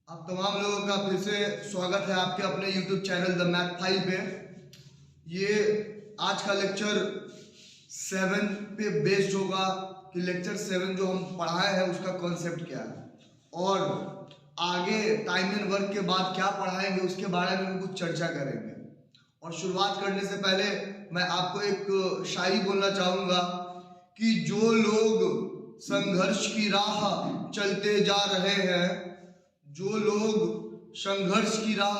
आप तमाम लोगों का फिर से स्वागत है आपके अपने YouTube channel the math file पे। ये आज का लेक्चर 7 पे बेस्ड होगा कि लेक्चर 7 जो हम पढ़ाए हैं उसका कॉन्सेप्ट क्या है और आगे टाइम एंड वर्क के बाद क्या पढ़ाएंगे उसके बारे में भी कुछ चर्चा करेंगे। और शुरुआत करने से पहले मैं आपको एक शायरी बोलना चाहूँगा कि जो लोग संघर्ष की राह चलते जा रहे हैं, जो लोग संघर्ष की राह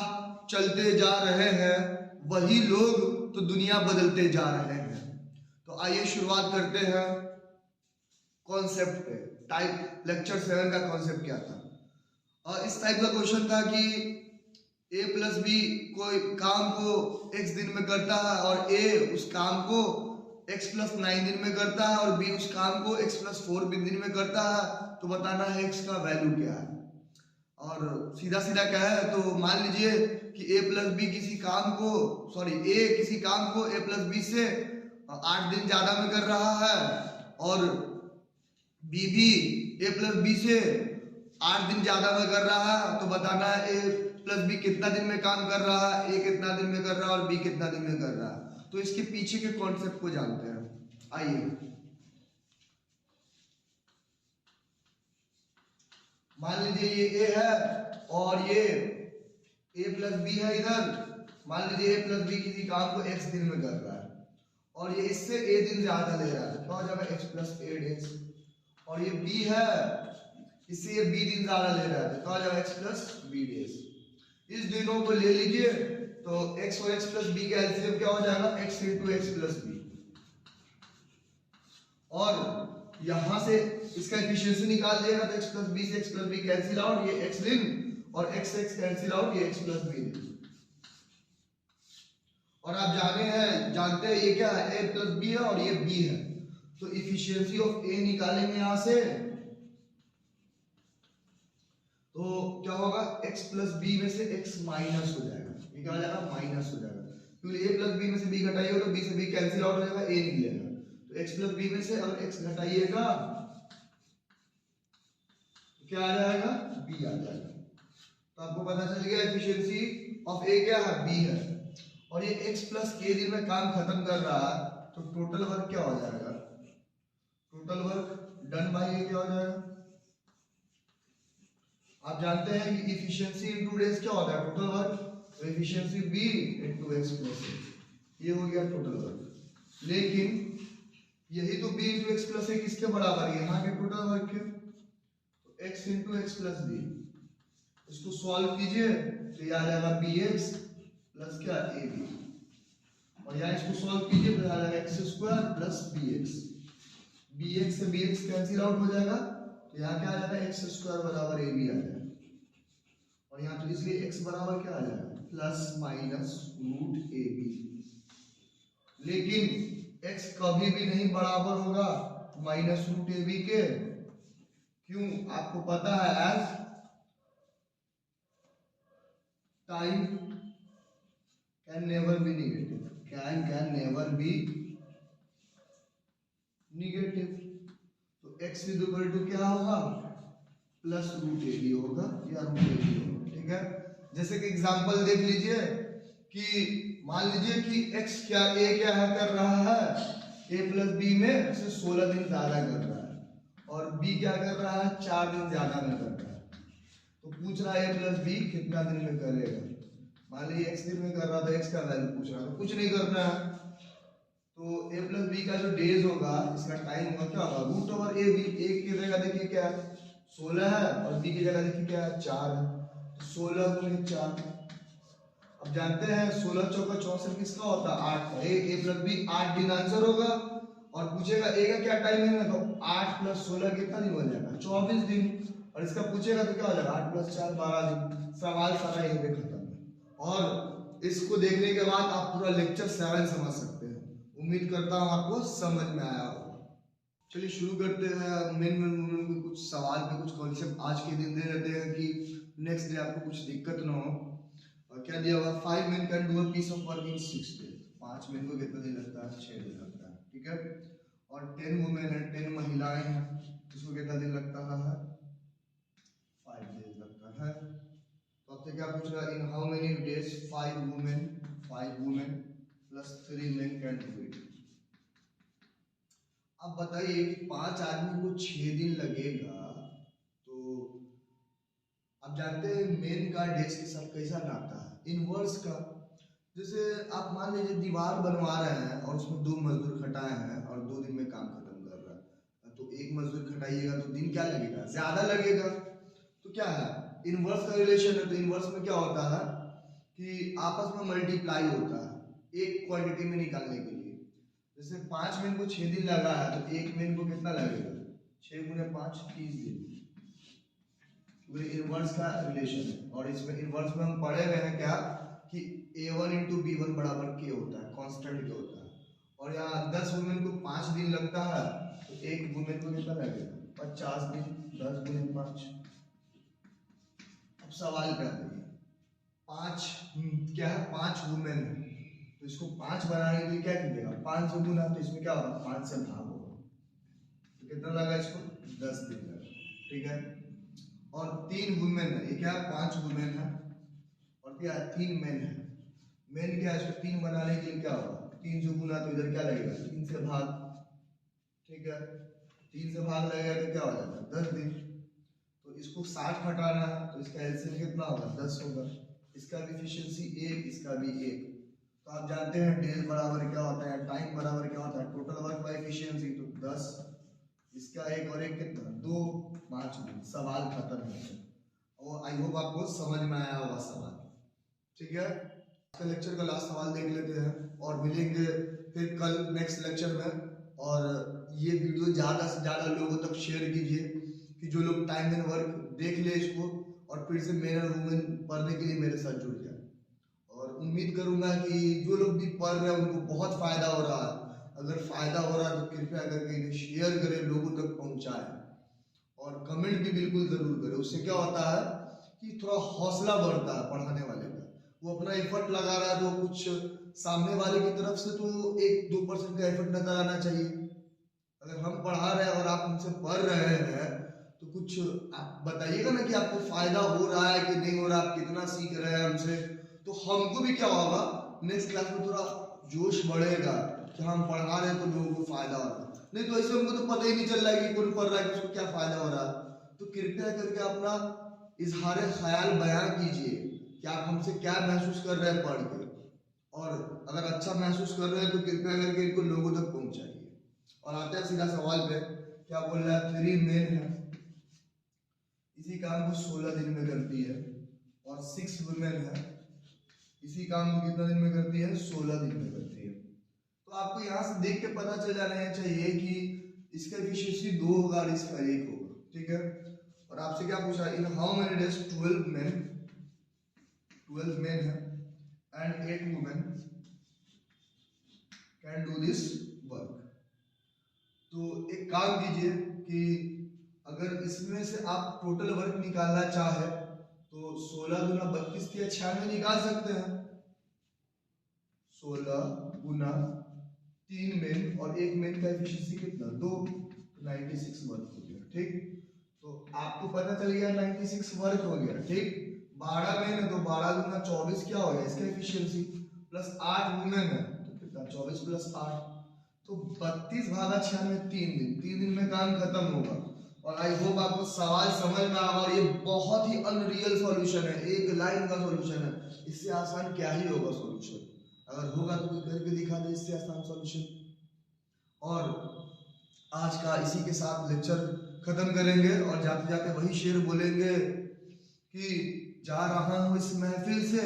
चलते जा रहे हैं, वही लोग तो दुनिया बदलते जा रहे हैं। तो आइए शुरुआत करते हैं कॉन्सेप्ट पे। टाइप लेक्चर 7 का कॉन्सेप्ट क्या था? इस टाइप का क्वेश्चन था कि a प्लस बी कोई काम को x दिन में करता है और a उस काम को x प्लस 9 दिन में करता है और b उस काम को x प्लस 4 दिन में करता है, तो बताना है x का वैल्यू क्या है। और सीधा सीधा क्या है, तो मान लीजिए कि a प्लस बी किसी काम को a किसी काम को a प्लस बी से 8 दिन ज्यादा में कर रहा है और b भी a प्लस बी से 8 दिन ज्यादा में कर रहा है, तो बताना है a प्लस बी कितना दिन में काम कर रहा है, a कितना दिन में कर रहा है और b कितना दिन में कर रहा है। तो इसके पीछे के कॉन्सेप्ट को जानते हैं। आइए मान लीजिए ये a है और ये a प्लस बी है इधर। मान लीजिए a प्लस बी किसी काम को x दिन में कर रहा है और ये इससे a दिन ज्यादा ले रहा है, क्या हो जाएगा x प्लस a डेज। और ये b है, इससे ये b दिन ज्यादा ले रहा है, तो क्या हो जाएगा x प्लस b डेज। इस दिनों को ले लीजिए तो x और x प्लस b का एलसीएम क्या हो जाएगा, x into x plus b. और यहां से इसका एफिशिएंसी निकाल दिएगा तो x प्लस बी से x plus b cancel out, ये x दिन और x कैंसिल आउट, ये x प्लस बी दिन। और आप जानते हैं ये क्या है, a प्लस बी है और ये b है, तो इफिशियंसी ऑफ a निकालेंगे यहां से तो क्या होगा, x प्लस बी में से x माइनस हो जाएगा। ये क्या हो जाएगा, माइनस हो जाएगा, क्योंकि a प्लस बी में से b घटाइएगा तो b से b कैंसिल आउट हो जाएगा, a निकलेगा। तो x प्लस बी में से अगर x घटाइएगा तो क्या आ जाएगा, b आ जाएगा। तो आपको पता चल गया एफिशिएंसी ऑफ a क्या है, b है। और ये x प्लस k दिन में काम खत्म कर रहा है, तो टोटल वर्क क्या हो जाएगा, total work done by a क्या हो जाएगा। आप जानते हैं कि इफिशिएंसी इनटू डेज क्या होता है, टोटल वर्क, तो efficiency b into x plus a, ये हो गया टोटल वर्क। लेकिन यही तो b into x plus a किसके बराबर है, यहां के टोटल वर्क के, तो x into x plus b। इसको सॉल्व कीजिए तो ये आ जाएगा bx प्लस क्या ab, और यहां इसको सॉल्व कीजिए तो आ जाएगा x square plus bx। bx से bx कैंसिल आउट हो जाएगा, तो यहाँ क्या आ जाएगा, एक्स स्क्वायर बराबर ए बी आ जाएगा। और यहाँ तो इसलिए x बराबर क्या आ जाएगा, plus minus root a b. लेकिन x कभी भी नहीं बराबर होगा माइनस रूट ए बी के, क्यों, आपको पता है as time can never be negative, can never be negative. तो x इज इक्वल टू क्या होगा, प्लस रूट ए बी होगा या रूट ए बी होगा, ठीक है। जैसे कि एग्जांपल देख लीजिए कि मान लीजिए कि x क्या a क्या है कर रहा है, a प्लस बी में से 16 दिन ज्यादा कर रहा है और b क्या कर रहा है, 4 दिन ज्यादा में कर रहा है। तो पूछ रहा है a प्लस बी कितना दिन में करेगा। मान लीजिए x दिन में कर रहा था, x का वैल्यू पूछ रहा है, तो कुछ नहीं करना है, तो a प्लस बी का जो डेज होगा, इसका टाइम होगा क्या होगा, root over a b. a की जगह देखिए क्या है 16 है और b की जगह देखिए क्या है 4 है, तो 16 गुणे 4। अब जानते हैं 16 चौका 64 किसका होता है, 8 का। a प्लस बी 8 दिन आंसर होगा और पूछेगा a का क्या टाइम है, तो 8 प्लस 16 कितना दिन हो जाएगा, 24 दिन। और इसका पूछेगा तो क्या हो जाएगा, 8 प्लस 4 12 दिन। सवाल सारा यहीं पे खत्म है। और इसको देखने के बाद आप पूरा लेक्चर 7 समझ सकते हैं। उम्मीद करता हूं आपको समझ में आया होगा। चलिए शुरू करते हैं। मेन में कुछ सवाल पे कुछ कॉन्सेप्ट आज के दिन दे देते हैं कि नेक्स्ट डे आपको कुछ दिक्कत ना हो। और क्या दिया हुआ, 5 men can do a piece of work in 6 days। 5 men को कितना दिन लगता है, 6 दिन लगता है, ठीक है। और 10 वुमेन है, 10 महिलाएं हैं, इसको कितना दिन लगता है, 5 days लगता है। आपसे क्या पूछ रहा है, इन how many days 5 women plus 3 main can do it. अब बताइए कि 5 आदमी को 6 दिन लगेगा, तो आप जानते हैं मेन का डेज के साथ कैसा नाता है, इनवर्स का। जैसे आप मान लीजिए दीवार बनवा रहे हैं और उसमें 2 मजदूर खटाए हैं और 2 दिन में काम खत्म कर रहा है, तो 1 मजदूर खटाइएगा तो दिन क्या लगेगा, ज्यादा लगेगा। तो क्या है, इनवर्स का रिलेशन है। तो इनवर्स में क्या होता है कि आपस में मल्टीप्लाई होता है एक क्वांटिटी में निकालने के लिए। जैसे 5 मेन को 6 दिन लगा है, तो 1 मेन को कितना लगेगा, 6 गुने 5 30 दिन। पूरे इनवर्स का रिलेशन है। और इसमें इनवर्स में हम पढ़े हुए हैं क्या कि A1 इंटू B1 बराबर K होता है, कांस्टेंट K होता है। और यहाँ 10 वुमेन को 5 दिन लगता है, तो 1 वुमेन को कितना लगेगा, 50 दिन, 10 गुने 5। अब सवाल क्या है, 5 क्या है, 5 वुमेन है, तो इसको 5 बनाने के लिए क्या कीजिएगा, 5 से गुना, तो इसमें क्या होगा, 5 से भाग होगा, तो कितना लगा इसको, 10 दिन लगा। ठीक है। और 3 वुमेन है, ये क्या है, 5 वुमेन है और क्या है, 3 मेन है। मेन क्या है, इसको 3 बनाने के लिए क्या होगा, 3 से गुना, तो इधर क्या लगेगा, 3 से भाग। ठीक है, 3 से भाग लगेगा तो क्या हो जाता है, 10 दिन। तो इसको 60 घटाना है, तो इसका एलसीएम कितना होगा, 10 होगा। इसका भी एफिशिएंसी 1, इसका भी 1। तो आप जानते हैं डेज बराबर क्या होता है, टाइम बराबर क्या होता है, टोटल वर्क बाय एफिशिएंसी। तो 10, इसका 1 और 1 कितना, 2, 5 दिन। सवाल खत्म हो गया। और आई होप आपको समझ में आया होगा सवाल। ठीक है, आज लेक्चर का लास्ट सवाल देख लेते हैं और मिलेंगे फिर कल नेक्स्ट लेक्चर में। और ये वीडियो ज़्यादा से ज़्यादा लोगों तक शेयर कीजिए कि जो लोग टाइम एंड वर्क देख ले इसको और फिर से मेन और वुमेन पढ़ने के लिए मेरे साथ जुड़ जाए। और उम्मीद करूंगा कि जो लोग भी पढ़ रहे हैं उनको बहुत फायदा हो रहा है। अगर फायदा हो रहा है तो कृपया करके इन्हें शेयर करें, लोगों तक पहुंचाएं और कमेंट भी बिल्कुल जरूर करें। उससे क्या होता है कि थोड़ा हौसला बढ़ता है पढ़ाने वाले का। वो अपना एफर्ट लगा रहा है तो कुछ सामने वाले की तरफ से तो 1-2% का एफर्ट नजर आना चाहिए। अगर हम पढ़ा रहे हैं और आप हमसे पढ़ रहे हैं तो कुछ आप बताइएगा ना कि आपको फायदा हो रहा है कि नहीं हो रहा, आप कितना सीख रहे हैं हमसे। तो हमको भी क्या होगा, नेक्स्ट क्लास में थोड़ा जोश बढ़ेगा कि हम पढ़ा रहे हैं तो लोगों को फायदा हो रहा है। नहीं तो ऐसे हमको तो पता ही नहीं चल रहा है कि कौन पढ़ रहा है, किसको क्या फायदा हो रहा है। तो कृपया करके अपना इजहार ख्याल बयां कीजिए कि आप हमसे क्या महसूस कर रहे हैं पढ़ के। और अगर अच्छा महसूस कर रहे हैं तो कृपया करके इनको लोगों तक पहुंचाइए। और आते हैं सीधा सवाल पे, क्या बोल रहा है, 3 मेन है, इसी काम को 16 दिन में करती है। और 6 वुमेन है, इसी काम को कितना दिन में करती है, 16 दिन में करती है। तो आपको यहाँ से देख के पता चल जाना चाहिए कि इसका एफिशिएंसी 2 होगा और इसका 1 होगा। ठीक है। और आपसे क्या पूछा, in how many days 12 men है and 8 women can do this work. तो एक काम कीजिए कि अगर इसमें से आप टोटल वर्क निकालना चाहे तो 16 गुना 32 के 96 निकाल सकते हैं। 16 गुना 3 मेन और 1 मेन का एफिशिएंसी कितना, 2, 96 वर्क हो गया। ठीक, तो आपको पता चल गया 96 वर्क हो गया। ठीक, 12 मेन है तो 12 गुना 24 क्या हो गया इसका एफिशिएंसी, प्लस 8 वुमेन है तो कितना, 24 प्लस 8, तो 32 भागा 96, 3 दिन में काम खत्म होगा। और आई होप आपको सवाल समझ में आया। और ये बहुत ही अनरियल सॉल्यूशन है, एक लाइन का सॉल्यूशन है, इससे आसान क्या ही होगा सॉल्यूशन। अगर होगा तो कोई करके दिखा दे इससे आसान सॉल्यूशन। और आज का इसी के साथ लेक्चर खत्म करेंगे और जाते जाते वही शेर बोलेंगे कि जा रहा हूं इस महफिल से,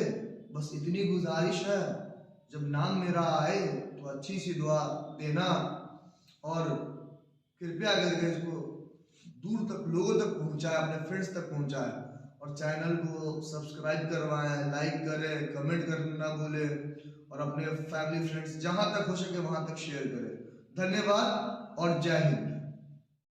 बस इतनी गुजारिश है, जब नाम मेरा आए तो अच्छी सी दुआ देना। और कृपया करके इसको दूर तक लोगों तक पहुंचाए, अपने फ्रेंड्स तक पहुंचाए। और चैनल को सब्सक्राइब करवाएं, लाइक करें, कमेंट करना ना भूलें और अपने फैमिली फ्रेंड्स जहां तक हो सके वहां तक शेयर करें। धन्यवाद और जय हिंद।